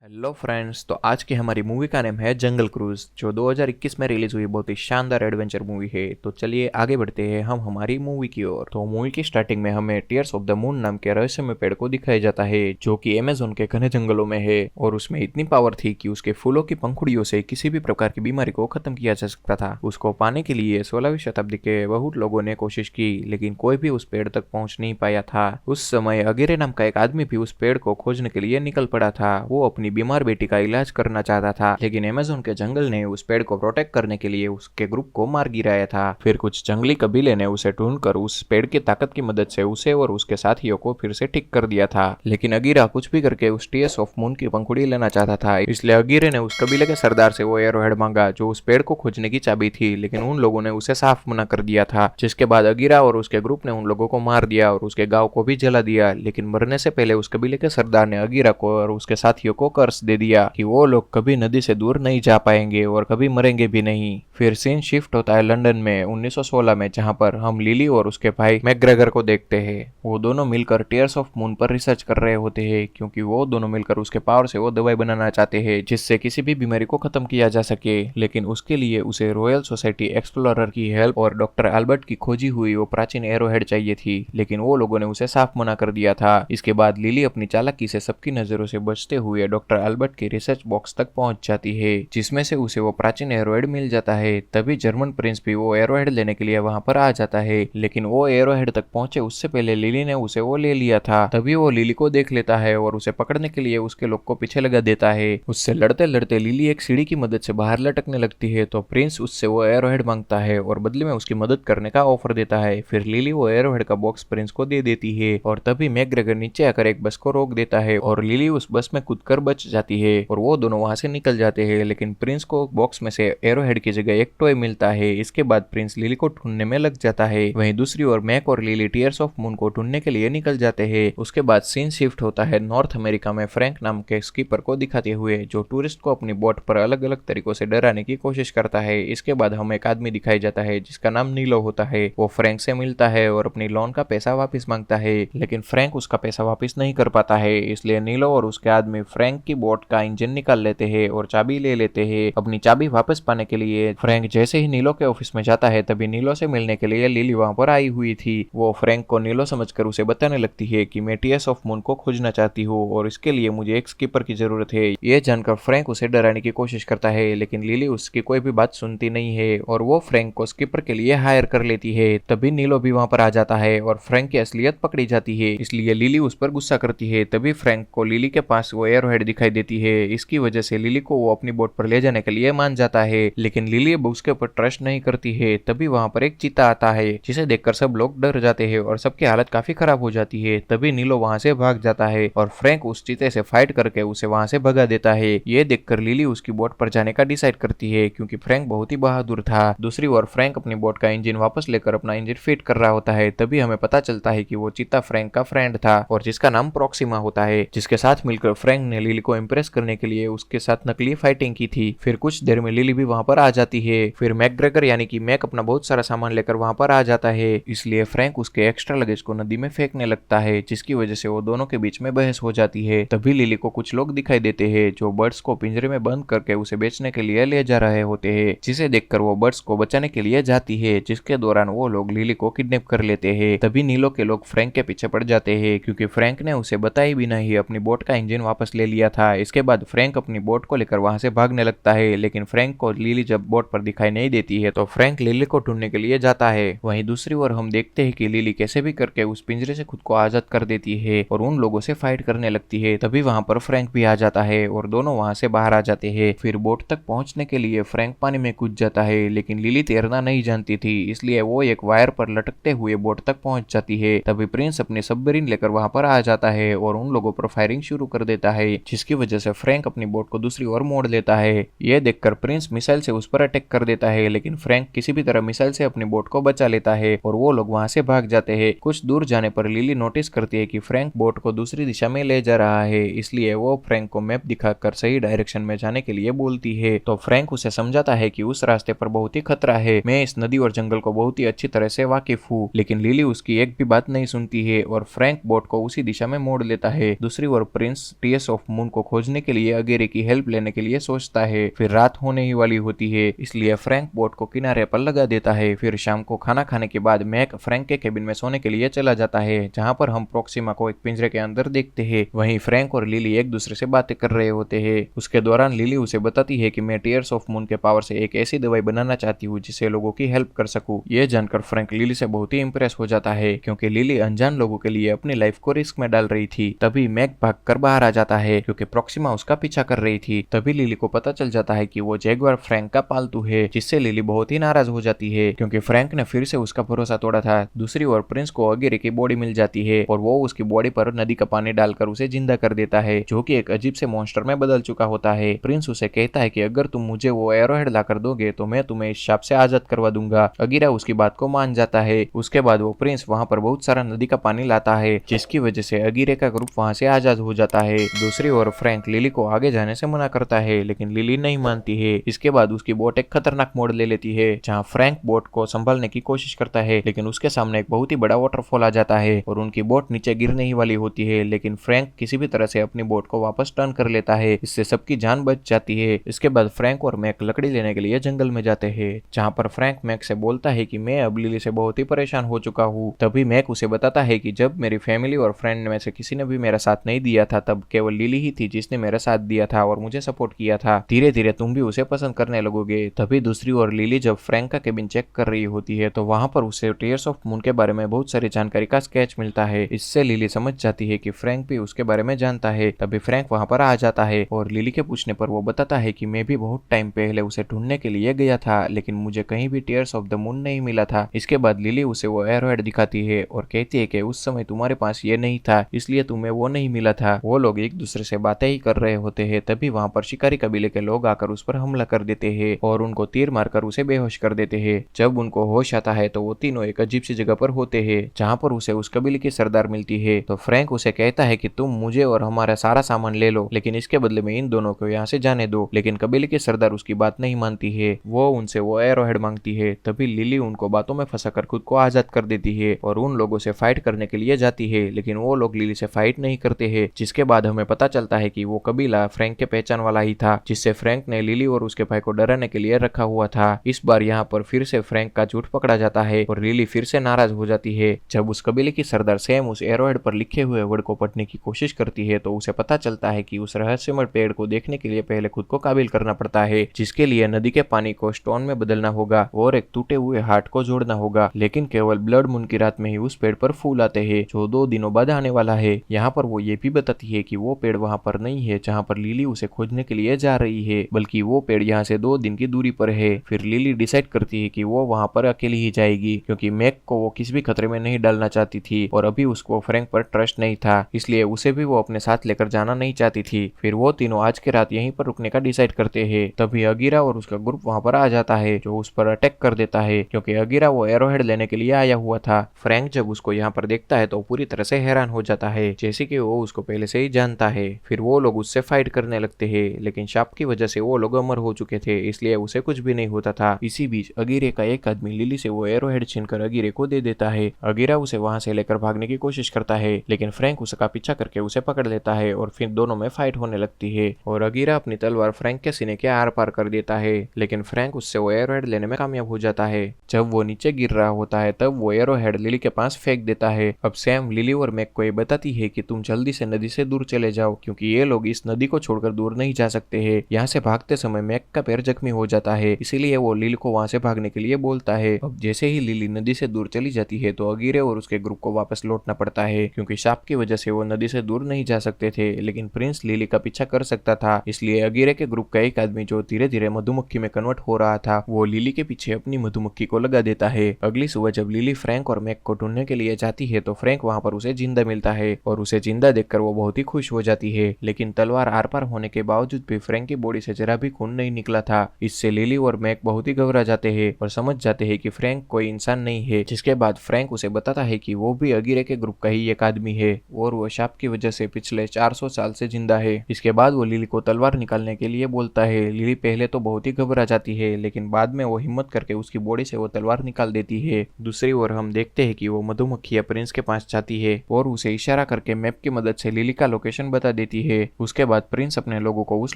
Hello friends. तो आज की हमारी मूवी का नाम है जंगल क्रूज, जो 2021 में रिलीज हुई बहुत ही शानदार एडवेंचर मूवी है। तो चलिए आगे बढ़ते हैं हम हमारी मूवी की ओर। तो मूवी की स्टार्टिंग में हमें टीयर्स ऑफ द मून नाम के रहस्यमय पेड़ को दिखाया जाता है, जो कि अमेज़न के घने जंगलों में है और उसमें इतनी पावर थी कि उसके फूलों की पंखुड़ियों से किसी भी प्रकार की बीमारी को खत्म किया जा सकता था। उसको पाने के लिए 16वीं शताब्दी के बहुत लोगों ने कोशिश की, लेकिन कोई भी उस पेड़ तक पहुंच नहीं पाया था। उस समय अगिरे नाम का एक आदमी भी उस पेड़ को खोजने के लिए निकल पड़ा था। वो अपनी बीमार बेटी का इलाज करना चाहता था, लेकिन अमेज़न के जंगल ने उस पेड़ को प्रोटेक्ट करने के लिए उसके ग्रुप को मार गिराया था। फिर कुछ जंगली कबीले ने उसे ढूंढकर उस पेड़ की ताकत की मदद से उसे और उसके साथियों को फिर से ठीक कर दिया था। लेकिन अगीरा कुछ भी करके उस टीयर्स ऑफ मून की पंखुड़ी लेना चाहता था, इसलिए अगीरे ने उस कबीले के सरदार से वो एरोहेड मांगा, जो उस पेड़ को खोजने की चाबी थी। लेकिन उन लोगों ने उसे साफ मना कर दिया था, जिसके बाद अगीरा और उसके ग्रुप ने उन लोगों को मार दिया और उसके गांव को भी जला दिया। लेकिन मरने से पहले उस कबीले के सरदार ने अगीरा को और उसके साथियों को कर्स दे दिया कि वो लोग कभी नदी से दूर नहीं जा पाएंगे और कभी मरेंगे भी नहीं। फिर सीन शिफ्ट होता है लंदन में 1916 में, जहां पर हम लिली और उसके भाई मैकग्रेगर को देखते हैं। वो दोनों मिलकर टीयर्स ऑफ मून पर रिसर्च कर रहे होते हैं, क्योंकि वो दोनों मिलकर उसके पावर से वो दवाई बनाना चाहते हैं जिससे किसी भी बीमारी को खत्म किया जा सके। लेकिन उसके लिए उसे रॉयल सोसाइटी एक्सप्लोरर की हेल्प और डॉक्टर एल्बर्ट की खोजी हुई वो प्राचीन एरोहेड चाहिए थी, लेकिन वो लोगों ने उसे साफ मना कर दिया था। इसके बाद लिली अपनी चालाकी से सबकी नजरों से बचते हुए डॉक्टर एल्बर्ट के रिसर्च बॉक्स तक पहुंच जाती है, जिसमें से उसे वो प्राचीन एरोहेड मिल जाता है। तभी जर्मन प्रिंस भी वो एरोहेड लेने के लिए वहां पर आ जाता है, लेकिन वो एरोहेड तक पहुंचे उससे पहले लिली ने उसे वो ले लिया था। तभी वो लिली को देख लेता है और उसे पकड़ने के लिए उसके लोग को पीछे लगा देता है। उससे लड़ते लड़ते लिली एक सीढ़ी की मदद से बाहर लटकने लगती है, तो प्रिंस उससे वो एरोहेड मांगता है और बदले में उसकी मदद करने का ऑफर देता है। फिर लिली वो एरोहेड का बॉक्स प्रिंस को दे देती है और तभी मैकग्रेगर नीचे आकर एक बस को रोक देता है और लिली उस बस में कूदकर बच जाती है और वो दोनों वहां से निकल जाते हैं। लेकिन प्रिंस को बॉक्स में से एरोहेड की जगह एक टॉय मिलता है। इसके बाद प्रिंस लिली को ढूंढने में लग जाता है। वहीं दूसरी ओर मैक और लिली टीयर्स ऑफ मून को ढूंढने के लिए निकल जाते हैं। उसके बाद सीन शिफ्ट होता है नॉर्थ अमेरिका में फ्रैंक नाम के स्कीपर को दिखाते हुए, जो टूरिस्ट को अपनी बोट पर अलग अलग तरीकों से डराने की कोशिश करता है। इसके बाद हमें एक आदमी दिखाई जाता है जिसका नाम नीलो होता है। वो फ्रैंक से मिलता है और अपनी लोन का पैसा वापस मांगता है, लेकिन फ्रैंक उसका पैसा वापस नहीं कर पाता है। इसलिए नीलो और उसके आदमी फ्रैंक की बोट का इंजन निकाल लेते हैं और चाबी ले लेते हैं। अपनी चाबी वापस पाने के लिए फ्रैंक जैसे ही नीलो के ऑफिस में जाता है, तभी नीलो से मिलने के लिए लिली वहां पर आई हुई थी। वो फ्रैंक को नीलो समझकर उसे बताने लगती है कि मैं टीयर्स ऑफ मून को खोजना चाहती हूँ और इसके लिए मुझे एक स्कीपर की जरूरत है। ये जानकर फ्रैंक उसे डराने की कोशिश करता है, लेकिन लिली उसकी कोई भी बात सुनती नहीं है और वो फ्रैंक को स्कीपर के लिए हायर कर लेती है। तभी नीलो भी वहां पर आ जाता है और फ्रैंक की असलियत पकड़ी जाती है, इसलिए लिली उस पर गुस्सा करती है। तभी फ्रैंक को लिली के पास वो एरोहेड दिखाई देती है। इसकी वजह से लिली को वो अपनी बोट पर ले जाने के लिए मान जाता है, लेकिन लिली अब उसके ऊपर ट्रस्ट नहीं करती है। तभी वहां पर एक चीता आता है, जिसे देखकर सब लोग डर जाते हैं और सबकी हालत काफी खराब हो जाती है। तभी नीलो वहां से भाग जाता है और फ्रैंक उस चीते से फाइट करके उसे वहां से भगा देता है। ये देखकर लिली उसकी बोट पर जाने का डिसाइड करती है, क्योंकि फ्रैंक बहुत ही बहादुर था। दूसरी ओर फ्रैंक अपनी बोट का इंजन वापस लेकर अपना इंजन फिट कर रहा होता है। तभी हमें पता चलता है कि वो चीता फ्रैंक का फ्रेंड था और जिसका नाम प्रॉक्सिमा होता है, जिसके साथ मिलकर फ्रैंक ने लिली को इम्प्रेस करने के लिए उसके साथ नकली फाइटिंग की थी। फिर कुछ देर में लिली भी वहां पर आ जाती है। फिर मैकग्रेगर यानी कि मैक अपना बहुत सारा सामान लेकर वहां पर आ जाता है, इसलिए फ्रैंक उसके एक्स्ट्रा लगेज को नदी में फेंकने लगता है, जिसकी वजह से वो दोनों के बीच में बहस हो जाती है। तभी लिली को कुछ लोग दिखाई देते हैं जो बर्ड्स को पिंजरे में बंद करके उसे बेचने के लिए ले जा रहे होते हैं, जिसे देखकर वो बर्ड्स को बचाने के लिए जाती है, जिसके दौरान वो लोग लिली को किडनैप कर लेते हैं। तभी नीलो के लोग फ्रैंक के पीछे पड़ जाते हैं, क्योंकि फ्रैंक ने उसे बताई भी नहीं अपनी बोट का इंजन वापस ले लिया था। इसके बाद फ्रैंक अपनी बोट को लेकर वहां से भागने लगता है, लेकिन फ्रैंक को लिली जब बोट पर दिखाई नहीं देती है तो फ्रैंक लिली को ढूंढने के लिए जाता है। वहीं दूसरी ओर हम देखते हैं कि लिली कैसे भी करके उस पिंजरे से खुद को आजाद कर देती है और उन लोगों से फाइट करने लगती है। तभी वहां पर फ्रैंक भी आ जाता है और दोनों वहां से बाहर आ जाते हैं। फिर बोट तक पहुंचने के लिए फ्रैंक पानी में कूद जाता है, लेकिन लिली तैरना नहीं जानती थी, इसलिए वो एक वायर पर लटकते हुए बोट तक पहुंच जाती है। तभी प्रिंस अपनी सबमरीन लेकर वहां पर आ जाता है और उन लोगों पर फायरिंग शुरू कर देता है, जिसकी वजह से फ्रैंक अपनी बोट को दूसरी ओर मोड़ लेता है। यह देखकर प्रिंस मिसाइल से उस पर अटैक कर देता है, लेकिन फ्रैंक किसी भी तरह मिसाइल से अपनी बोट को बचा लेता है और वो लोग वहां से भाग जाते हैं। कुछ दूर जाने पर लिली नोटिस करती है कि फ्रैंक बोट को दूसरी दिशा में ले जा रहा है, इसलिए वो फ्रैंक को मैप दिखाकर सही डायरेक्शन में जाने के लिए बोलती है। तो फ्रैंक उसे समझाता है कि उस रास्ते पर बहुत ही खतरा है, मैं इस नदी और जंगल को बहुत ही अच्छी तरह से वाकिफ हूँ। लेकिन लिली उसकी एक भी बात नहीं सुनती है और फ्रैंक बोट को उसी दिशा में मोड़ लेता है। दूसरी ओर प्रिंस टीयर्स ऑफ मून उनको खोजने के लिए अगेरे की हेल्प लेने के लिए सोचता है। फिर रात होने ही वाली होती है, इसलिए फ्रैंक बोट को किनारे पर लगा देता है। फिर शाम को खाना खाने के बाद मैक फ्रैंक के केबिन में सोने के लिए चला जाता है, जहाँ पर हम प्रोक्सिमा को एक पिंजरे के अंदर देखते हैं। वहीं फ्रैंक और लिली एक दूसरे से बातें कर रहे होते हैं। उसके दौरान लिली उसे बताती है कि मैं टीयर्स ऑफ मून के पावर से एक ऐसी दवाई बनाना चाहती हूँ जिससे लोगों की हेल्प कर सकूं। यह जानकर फ्रैंक लिली से बहुत ही इंप्रेस हो जाता है, क्योंकि लिली अनजान लोगों के लिए अपनी लाइफ को रिस्क में डाल रही थी। तभी मैक भागकर बाहर आ जाता है, क्योंकि प्रोक्सिमा उसका पीछा कर रही थी। तभी लिली को पता चल जाता है कि वो जैगुआर फ्रैंक का पालतू है, जिससे लिली बहुत ही नाराज हो जाती है, क्योंकि फ्रैंक ने फिर से उसका भरोसा तोड़ा था। दूसरी ओर प्रिंस को अगेरे की बॉडी मिल जाती है और वो उसकी बॉडी पर नदी का पानी डालकर उसे जिंदा कर देता है, जो कि एक अजीब से मॉन्स्टर में बदल चुका होता है। प्रिंस उसे कहता है कि अगर तुम मुझे वो एरोहेड लाकर दोगे तो मैं तुम्हें इस शाप से आजाद करवा दूंगा। अगीरा उसकी बात को मान जाता है। उसके बाद वो प्रिंस वहाँ पर बहुत सारा नदी का पानी लाता है, जिसकी वजह से अगीरे का ग्रुप वहाँ से आजाद हो जाता है। दूसरी ओर फ्रैंक लिली को आगे जाने से मना करता है, लेकिन लिली नहीं मानती है। इसके बाद उसकी बोट एक खतरनाक मोड़ ले लेती है, जहाँ फ्रैंक बोट को संभालने की कोशिश करता है, लेकिन उसके सामने एक बहुत ही बड़ा वाटरफॉल आ जाता है और उनकी बोट नीचे गिरने ही वाली होती है। लेकिन फ्रैंक किसी भी तरह से अपनी बोट को वापस टर्न कर लेता है, इससे सबकी जान बच जाती है। इसके बाद फ्रैंक और मैक लकड़ी लेने के लिए जंगल में जाते हैं, जहाँ पर फ्रैंक मैक से बोलता है कि मैं अब लिली से बहुत ही परेशान हो चुका हूँ। तभी मैक उसे बताता है कि जब मेरी फैमिली और फ्रेंड में से किसी ने भी मेरा साथ नहीं दिया था, तब केवल लिली ही थी जिसने मेरा साथ दिया था और मुझे सपोर्ट किया था। धीरे धीरे तुम भी उसे पसंद करने लगोगे। तभी दूसरी ओर लिली जब फ्रैंक का केबिन चेक कर रही होती है, तो वहाँ पर उसे टीयर्स ऑफ मून के बारे में बहुत सारी जानकारी का स्केच मिलता है। इससे लिली समझ जाती है कि फ्रैंक भी उसके बारे में जानता है। तभी फ्रैंक वहाँ पर आ जाता है और लिली के पूछने पर वो बताता है कि मैं भी बहुत टाइम पहले उसे ढूंढने के लिए गया था, लेकिन मुझे कहीं भी टीयर्स ऑफ द मून नहीं मिला था। इसके बाद लिली उसे वो एरोहेड दिखाती है और कहती है कि उस समय तुम्हारे पास ये नहीं था, इसलिए तुम्हें वो नहीं मिला था। वो लोग एक दूसरे से बातें ही कर रहे होते हैं। तभी वहाँ पर शिकारी कबीले के लोग आकर उस पर हमला कर देते हैं और उनको तीर मारकर उसे बेहोश कर देते हैं। जब उनको होश आता है तो वो तीनों एक अजीब सी जगह पर होते हैं, जहाँ पर उसे उस कबीले की सरदार मिलती है। तो फ्रैंक उसे कहता है कि तुम मुझे और हमारा सारा सामान ले लो, लेकिन इसके बदले में इन दोनों को यहाँ से जाने दो। लेकिन कबीले की सरदार उसकी बात नहीं मानती है। वो उनसे वो एरोहेड मांगती है। तभी लिली उनको बातों में फंसाकर खुद को आजाद कर देती है और उन लोगों से फाइट करने के लिए जाती है, लेकिन वो लोग लिली से फाइट नहीं करते हैं। जिसके बाद हमें पता चलता है कि वो कबीला फ्रैंक के पहचान वाला ही था, जिससे फ्रैंक ने लिली और उसके भाई को डराने के लिए रखा हुआ था। इस बार यहाँ पर फिर से फ्रैंक का झूठ पकड़ा जाता है और लिली फिर से नाराज हो जाती है। जब उस कबीले की सरदार सैम उस एरोहेड पर लिखे हुए वर्ड को पढ़ने की कोशिश करती है, तो उसे पता चलता है कि उस रहस्यमय पेड़ को देखने के लिए पहले खुद को काबिल करना पड़ता है, जिसके लिए नदी के पानी को स्टोन में बदलना होगा और एक टूटे हुए हार्ट को जोड़ना होगा। लेकिन केवल ब्लड मून की रात में ही उस पेड़ पर फूल आते हैं, जो 2 दिनों बाद आने वाला है। यहाँ पर वो ये भी बताती है कि वो पेड़ वहाँ पर नहीं है जहाँ पर लिली उसे खोजने के लिए जा रही है, बल्कि वो पेड़ यहाँ से 2 दिन की दूरी पर है। फिर लिली डिसाइड करती है कि वो वहाँ पर अकेली ही जाएगी, क्योंकि मैक को वो किसी भी खतरे में नहीं डालना चाहती थी और अभी उसको फ्रैंक पर ट्रस्ट नहीं था, इसलिए उसे भी वो अपने साथ लेकर जाना नहीं चाहती थी। फिर वो तीनों आज की रात यहीं पर रुकने का डिसाइड करते हैं। तभी अगीरा और उसका ग्रुप वहाँ पर आ जाता है, जो उस पर अटैक कर देता है, क्योंकि अगीरा वो एरोहेड लेने के लिए आया हुआ था। फ्रैंक जब उसको यहाँ पर देखता है तो पूरी तरह से हैरान हो जाता है, जैसे कि वो उसको पहले से ही जानता है। फिर वो लोग उससे फाइट करने लगते हैं, लेकिन शाप की वजह से वो लोग अमर हो चुके थे, इसलिए उसे कुछ भी नहीं होता था। इसी बीच अगीरे का एक आदमी लिली से वो एरोहेड छीनकर अगीरे को दे देता है। अगीरा उसे वहां से लेकर भागने की कोशिश करता है, लेकिन फ्रैंक उसका पीछा करके उसे पकड़ लेता है और फिर दोनों में फाइट होने लगती है और अगीरा अपनी तलवार फ्रैंक के सीने के आर पार कर देता है, लेकिन फ्रैंक उससे वो एरोहेड लेने में कामयाब हो जाता है। जब वो नीचे गिर रहा होता है तब वो एरोहेड लिली के पास फेंक देता है। अब सैम लिली और मैक को ये बताती है कि तुम जल्दी से नदी से दूर चले जाओ, क्योंकि ये लोग इस नदी को छोड़कर दूर नहीं जा सकते हैं। यहाँ से भागते समय मैक का पैर जख्मी हो जाता है, इसीलिए वो लिली को वहां से भागने के लिए बोलता है। अब जैसे ही लिली नदी से दूर चली जाती है तो अगीरे और उसके ग्रुप को वापस लौटना पड़ता है, क्योंकि शाप की वजह से वो नदी से दूर नहीं जा सकते थे, लेकिन प्रिंस लिली का पीछा कर सकता था। इसलिए अगीरे के ग्रुप का एक आदमी जो धीरे धीरे मधुमक्खी में कन्वर्ट हो रहा था, वो लिली के पीछे अपनी मधुमक्खी को लगा देता है। अगली सुबह जब लिली फ्रैंक और मैक को ढूंढने के लिए जाती है तो फ्रैंक वहां पर उसे जिंदा मिलता है और उसे जिंदा देखकर वो बहुत ही खुश हो जाती है, लेकिन तलवार आर पार होने के बावजूद भी फ्रैंक की बॉडी से जरा भी खून नहीं निकला था। इससे लिली और मैक बहुत ही घबरा जाते हैं और समझ जाते हैं कि फ्रैंक कोई इंसान नहीं है। जिसके बाद फ्रैंक उसे बताता है कि वो भी अगीरे के ग्रुप का ही एक आदमी है और वो शाप की वजह से पिछले 400 साल से जिंदा है। इसके बाद वो लिली को तलवार निकालने के लिए बोलता है। लिली पहले तो बहुत ही घबरा जाती है, लेकिन बाद में वो हिम्मत करके उसकी बॉडी से वो तलवार निकाल देती है। दूसरी ओर हम देखते हैं कि वो मधुमक्खियां प्रिंस के पास जाती है और उसे इशारा करके मैप की मदद से लिली का लोकेशन बता देती जाती है। उसके बाद प्रिंस अपने लोगों को उस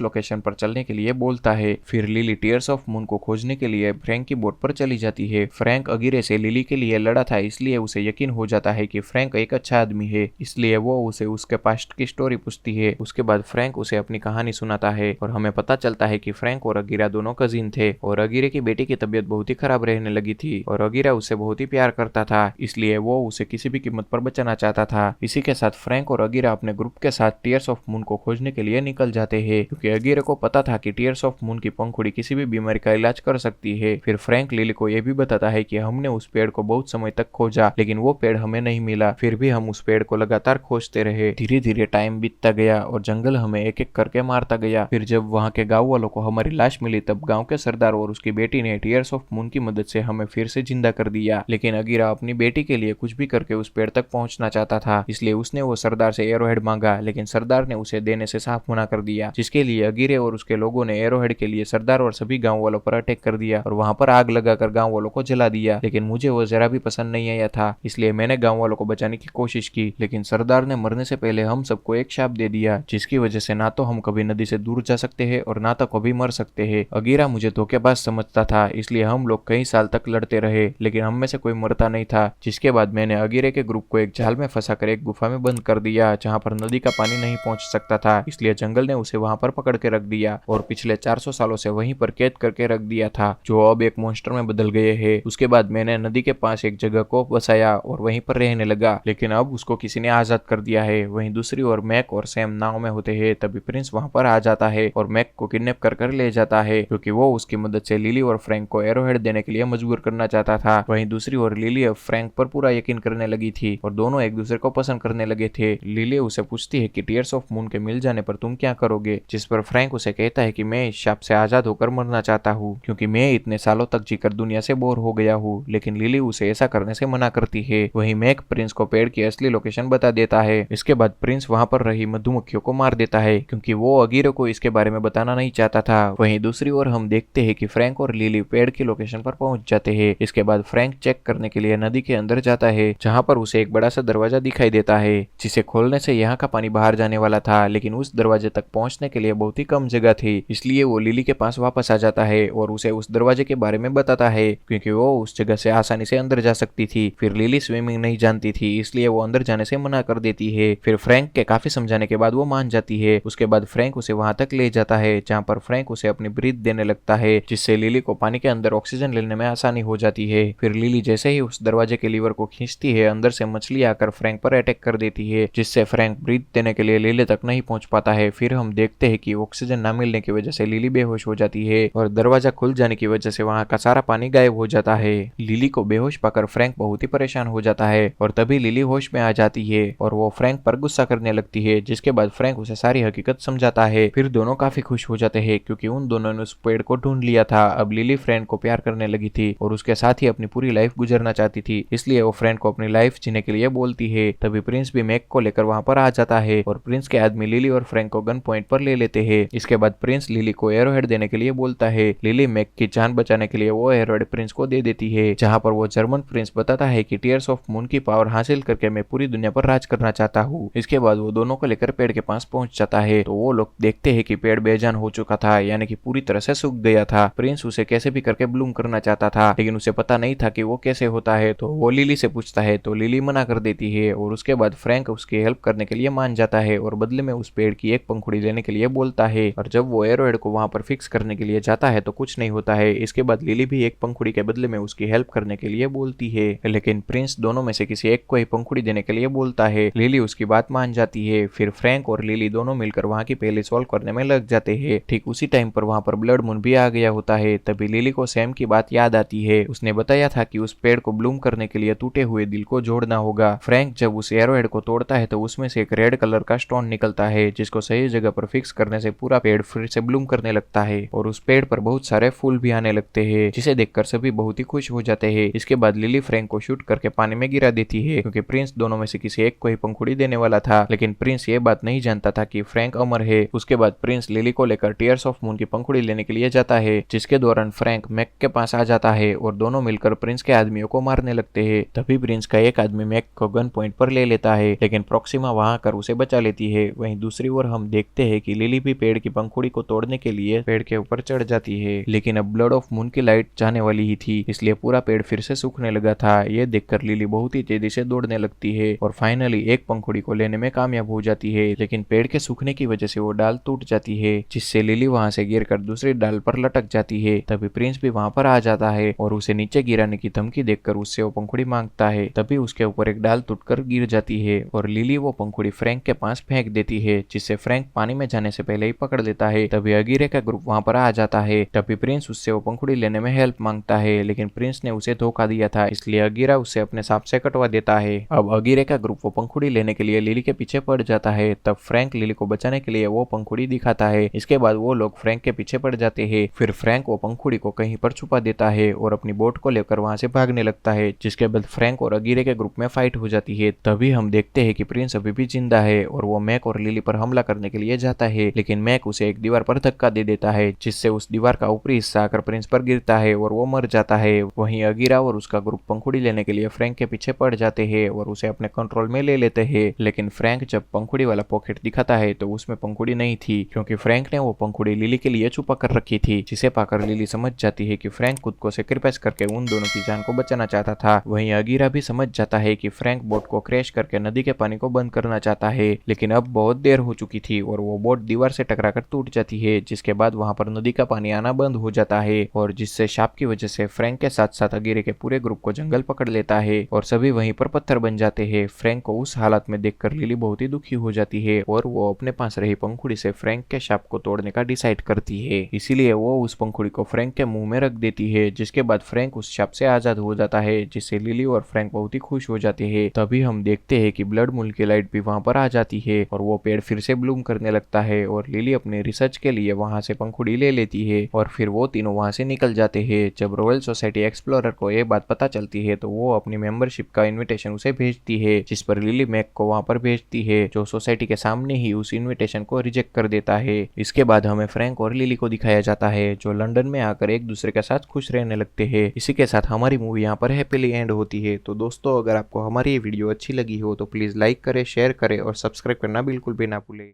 लोकेशन पर चलने के लिए बोलता है। फिर लिली टीयर्स ऑफ मून को खोजने के लिए फ्रैंक की बोट पर चली जाती है। फ्रैंक अगीरे से लिली के लिए लड़ा था, इसलिए उसे यकीन हो जाता है कि फ्रैंक एक अच्छा आदमी है, इसलिए वो उसे उसके पास्ट की स्टोरी पूछती है। उसके बाद फ्रैंक उसे अपनी कहानी सुनाता है और हमें पता चलता है कि फ्रैंक और अगीरा दोनों कजिन थे और अगीरे की बेटी की तबीयत बहुत ही खराब रहने लगी थी और अगीरा उसे बहुत ही प्यार करता था, इसलिए वो उसे किसी भी कीमत पर बचाना चाहता था। इसी के साथ फ्रैंक और अगीरा अपने ग्रुप के साथ टीयर्स ऑफ मून को खोजने के लिए निकल जाते हैं, क्योंकि अगीरे को पता था कि टीयर्स ऑफ मून की पंखुड़ी किसी भी बीमारी का इलाज कर सकती है। फिर फ्रैंक लिली को यह भी बताता है कि हमने उस पेड़ को बहुत समय तक खोजा, लेकिन वो पेड़ हमें नहीं मिला। फिर भी हम उस पेड़ को लगातार खोजते रहे। धीरे धीरे टाइम बीतता गया और जंगल हमें एक एक करके मारता गया। फिर जब वहाँ के गाँव वालों को हमारी लाश मिली, तब गाँव के सरदार और उसकी बेटी ने टीयर्स ऑफ मून की मदद से हमें फिर से जिंदा कर दिया। लेकिन अगीरा अपनी बेटी के लिए कुछ भी करके उस पेड़ तक पहुंचना चाहता था, इसलिए उसने वो सरदार से एरोहेड मांगा, लेकिन सरदार ने उसे देने से साफ मना कर दिया, जिसके लिए अगीरे और उसके लोगों ने एरोहेड के लिए सरदार और सभी गाँव वालों पर अटैक कर दिया और वहाँ पर आग लगाकर गाँव वालों को जला दिया। लेकिन मुझे वो जरा भी पसंद नहीं आया था, इसलिए मैंने गाँव वालों को बचाने की कोशिश की, लेकिन सरदार ने मरने से पहले हम सबको एक शाप दे दिया, जिसकी वजह से ना तो हम कभी नदी से दूर जा सकते हैं और ना तो कभी मर सकते हैं। अगीरा मुझे धोखेबाज समझता था, इसलिए हम लोग कई साल तक लड़ते रहे, लेकिन हम में से कोई मरता नहीं था। जिसके बाद मैंने अगीरे के ग्रुप को एक जाल में फंसाकर एक गुफा में बंद कर दिया, जहाँ पर नदी का पानी नहीं पहुंच सकता था, इसलिए जंगल ने उसे वहां पर पकड़ के रख दिया और पिछले 400 सालों से वहीं पर कैद करके रख दिया था, जो अब एक मॉन्स्टर में बदल गए हैं। उसके बाद मैंने नदी के पास एक जगह को बसाया और वहीं पर रहने लगा, लेकिन अब उसको किसी ने आजाद कर दिया है। वहीं दूसरी ओर मैक और सैम नाव में होते हैं, तभी प्रिंस वहां पर आ जाता है और मैक को किडनैप कर ले जाता है, क्योंकि वो उसकी मदद से लिली और फ्रैंक को एरोहेड देने के लिए मजबूर करना चाहता था। वहीं दूसरी ओर लिली अब फ्रैंक पर पूरा यकीन करने लगी थी और दोनों एक दूसरे को पसंद करने लगे थे। लिली उसे पूछती है कि टीयर्स ऑफ मून के मिल जाने पर तुम क्या करोगे, जिस पर फ्रैंक उसे कहता है कि मैं इस शाप से आजाद होकर मरना चाहता हूँ, क्योंकि मैं इतने सालों तक जीकर दुनिया से बोर हो गया हूँ। लेकिन लिली उसे ऐसा करने से मना करती है। वहीं मैक प्रिंस को पेड़ की असली लोकेशन बता देता है। इसके बाद प्रिंस वहां पर रही मधुमक्खियों को मार देता है, क्योंकि वो अगीरे को इसके बारे में बताना नहीं चाहता था। वहीं दूसरी ओर हम देखते हैं कि फ्रैंक और लिली पेड़ की लोकेशन पर पहुंच जाते हैं। इसके बाद फ्रैंक चेक करने के लिए नदी के अंदर जाता है, जहां पर उसे एक बड़ा सा दरवाजा दिखाई देता है, जिसे खोलने से यहाँ का पानी बाहर जाने वाला था, लेकिन उस दरवाजे तक पहुंचने के लिए बहुत ही कम जगह थी, इसलिए वो लिली के पास वापस आ जाता है और उसे उस दरवाजे के बारे में बताता है, क्योंकि वो उस जगह से आसानी से अंदर जा सकती थी। फिर लिली स्विमिंग नहीं जानती थी, इसलिए वो अंदर जाने से मना कर देती है। फिर फ्रैंक के काफी समझाने के बाद वो मान जाती है। उसके बाद फ्रैंक उसे वहां तक ले जाता है, जहाँ पर फ्रैंक उसे अपनी ब्रीथ देने लगता है, जिससे लिली को पानी के अंदर ऑक्सीजन लेने में आसानी हो जाती है। फिर लिली जैसे ही उस दरवाजे के लीवर को खींचती है, अंदर से मछली आकर फ्रैंक पर अटैक कर देती है, जिससे फ्रैंक ब्रीथ देने के लिए लिली तक नहीं पहुंच पाता है। फिर हम देखते हैं कि ऑक्सीजन न मिलने की वजह से लिली बेहोश हो जाती है और दरवाजा खुल जाने की वजह से वहां का सारा पानी गायब हो जाता है। लिली को बेहोश पाकर फ्रैंक बहुत ही परेशान हो जाता है और तभी लिली होश में आ जाती है और वो फ्रैंक पर गुस्सा करने लगती है, जिसके बाद फ्रैंक उसे सारी हकीकत समझाता है। फिर दोनों काफी खुश हो जाते हैं, क्योंकि उन दोनों ने उस पेड़ को ढूंढ लिया था। अब लिली फ्रैंक को प्यार करने लगी थी और उसके साथ ही अपनी पूरी लाइफ गुजरना चाहती थी, इसलिए वो फ्रैंक को अपनी लाइफ जीने के लिए बोलती है। तभी प्रिंस भी मैक को लेकर वहां पर आ जाता है और प्रिंस के आदमी लिली और फ्रैंक को गन पॉइंट पर ले लेते हैं। इसके बाद प्रिंस लिली को एरोहेड देने के लिए बोलता है। लिली मैक की जान बचाने के लिए वो एरोहेड प्रिंस को दे देती है, जहां पर वो जर्मन प्रिंस बताता है कि टीयर्स ऑफ मून की पावर हासिल करके मैं पूरी दुनिया पर राज करना चाहता हूँ। इसके बाद वो दोनों को लेकर पेड़ के पास पहुंच जाता है, तो वो लोग देखते हैं कि पेड़ बेजान हो चुका था, यानी कि पूरी तरह से सूख गया था। प्रिंस उसे कैसे भी करके ब्लूम करना चाहता था, लेकिन उसे पता नहीं था कि वो कैसे होता है, तो वो लिली से पूछता है, तो लिली मना कर देती है और उसके बाद फ्रैंक उसकी हेल्प करने के लिए मान जाता है और बदले में उस पेड़ की एक पंखुड़ी लेने के लिए बोलता है। और जब वो एरोहेड को वहां पर फिक्स करने के लिए जाता है तो कुछ नहीं होता है। इसके बाद लिली भी एक पंखुड़ी के बदले में उसकी हेल्प करने के लिए बोलती है, लेकिन प्रिंस दोनों में से किसी एक को ही पंखुड़ी देने के लिए बोलता है। लिली उसकी बात मान जाती है। फिर फ्रैंक और लिली दोनों मिलकर वहां की पहले सॉल्व करने में लग जाते हैं। ठीक उसी टाइम पर वहां पर ब्लड मून भी आ गया होता है। तभी लिली को सैम की बात याद आती है। उसने बताया था कि उस पेड़ को ब्लूम करने के लिए टूटे हुए दिल को जोड़ना होगा। फ्रैंक जब उस एरोहेड को तोड़ता है तो उसमें से एक रेड कलर का स्टोन निकलता है, जिसको सही जगह पर फिक्स करने से पूरा पेड़ फिर से ब्लूम करने लगता है और उस पेड़ पर बहुत सारे फूल भी आने लगते हैं, जिसे देखकर सभी बहुत ही खुश हो जाते हैं। इसके बाद लिली फ्रैंक को शूट करके पानी में गिरा देती है, क्योंकि प्रिंस दोनों में से किसी एक को ही पंखुड़ी देने वाला था, लेकिन प्रिंस ये बात नहीं जानता था कि फ्रैंक अमर है। उसके बाद प्रिंस लिली को लेकर टीयर्स ऑफ मून की पंखुड़ी लेने के लिए जाता है, जिसके दौरान फ्रैंक मैक के पास आ जाता है और दोनों मिलकर प्रिंस के आदमियों को मारने लगते हैं। तभी प्रिंस का एक आदमी मैक को गन पॉइंट पर ले लेता है, लेकिन प्रोक्सिमा वहां कर उसे बचा लेती है। वहीं दूसरी ओर हम देखते हैं कि लिली भी पेड़ की पंखुड़ी को तोड़ने के लिए पेड़ के ऊपर चढ़ जाती है, लेकिन अब ब्लड ऑफ मून की लाइट जाने वाली ही थी, इसलिए पूरा पेड़ फिर से सूखने लगा था। ये देखकर लिली बहुत ही तेजी से दौड़ने लगती है और फाइनली एक पंखुड़ी को लेने में कामयाब हो जाती है, लेकिन पेड़ के सूखने की वजह से वो डाल टूट जाती है, जिससे लिली वहां से गिरकर दूसरी डाल पर लटक जाती है। तभी प्रिंस भी वहां पर आ जाता है और उसे नीचे गिराने की धमकी देकर उससे वो पंखुड़ी मांगता है। तभी उसके ऊपर एक डाल टूटकर गिर जाती है और लिली वो पंखुड़ी फ्रैंक के पास फेंक देती है, जिससे फ्रैंक पानी में जाने से पहले ही पकड़ लेता है। तभी अगीरे का ग्रुप वहां पर आ जाता है। तभी प्रिंस उससे वो पंखुड़ी लेने में हेल्प मांगता है, लेकिन प्रिंस ने उसे धोखा दिया था, इसलिए अगीरा उसे अपने सांप से कटवा देता है। अब अगीरे का ग्रुप वो पंखुड़ी लेने के लिए लिली के पीछे पड़ जाता है। तब फ्रैंक लिली को बचाने के लिए वो पंखुड़ी दिखाता है। इसके बाद वो लोग फ्रैंक के पीछे पड़ जाते हैं। फिर फ्रैंक वो पंखुड़ी को कहीं पर छुपा देता है और अपनी बोट को लेकर वहां से भागने लगता है, जिसके बाद फ्रैंक और अगीरे के ग्रुप में फाइट हो जाती है। तभी हम देखते हैं कि प्रिंस अभी भी जिंदा है और वो मैक और लिली पर हमला करने के लिए जाता है, लेकिन मैक उसे एक दीवार पर धक्का दे देता है, जिससे उस दीवार का ऊपरी हिस्सा आकर प्रिंस पर गिरता है और वो मर जाता है। वहीं अगीरा और उसका ग्रुप पंखुड़ी लेने के लिए फ्रैंक के पीछे पड़ जाते हैं और उसे अपने कंट्रोल में ले लेते हैं, लेकिन फ्रैंक जब पंखुड़ी वाला पॉकेट दिखाता है तो उसमें पंखुड़ी नहीं थी, क्योंकि फ्रैंक ने वो पंखुड़ी लिली के लिए छुपा कर रखी थी, जिसे पाकर लिली समझ जाती है कि फ्रैंक खुद को सेक्रीफाइस करके उन दोनों की जान को बचाना चाहता था। वहीं अगीरा भी समझ जाता है कि फ्रैंक बोट को क्रैश करके नदी के पानी को बंद करना चाहता है, लेकिन अब बहुत देर हो चुकी थी और वो बोट दीवार से टकराकर टूट जाती है, जिसके बाद वहां पर नदी का पानी आना बंद हो जाता है और जिससे शाप की वजह से फ्रैंक के साथ साथ अगीरे के पूरे ग्रुप को जंगल पकड़ लेता है और सभी वहीं पर पत्थर बन जाते हैं। फ्रैंक को उस हालत में देखकर लिली बहुत ही दुखी हो जाती है और वो अपने पास रही पंखुड़ी से फ्रैंक के शाप को तोड़ने का डिसाइड करती है, इसीलिए वो उस पंखुड़ी को फ्रैंक के मुंह में रख देती है, जिसके बाद फ्रैंक उस शाप से आजाद हो जाता है, जिससे लिली और फ्रैंक बहुत ही खुश हो जाते हैं। तभी हम देखते हैं कि ब्लड मून की लाइट भी वहां पर आ जाती है और वो पेड़ फिर से ब्लूम करने लगता है और लिली अपने रिसर्च के लिए वहां से पंखुड़ी ले लेती है और फिर वो तीनों वहां से निकल जाते हैं। जब रॉयल सोसाइटी एक्सप्लोरर को ये बात पता चलती है तो वो अपनी मेंबरशिप का इनविटेशन उसे भेजती है, जिस पर लिली मैक को वहां पर भेजती है, जो सोसाइटी के सामने ही उस इनविटेशन को रिजेक्ट कर देता है। इसके बाद हमें फ्रैंक और लिली को दिखाया जाता है, जो लंदन में आकर एक दूसरे के साथ खुश रहने लगते हैं। इसी के साथ हमारी मूवी यहाँ पर हैप्पीली एंड होती है। तो दोस्तों, अगर आपको हमारी ये वीडियो अच्छी लगी हो तो प्लीज लाइक करें, शेयर करें और सब्सक्राइब करना बिल्कुल भी ना भूलें।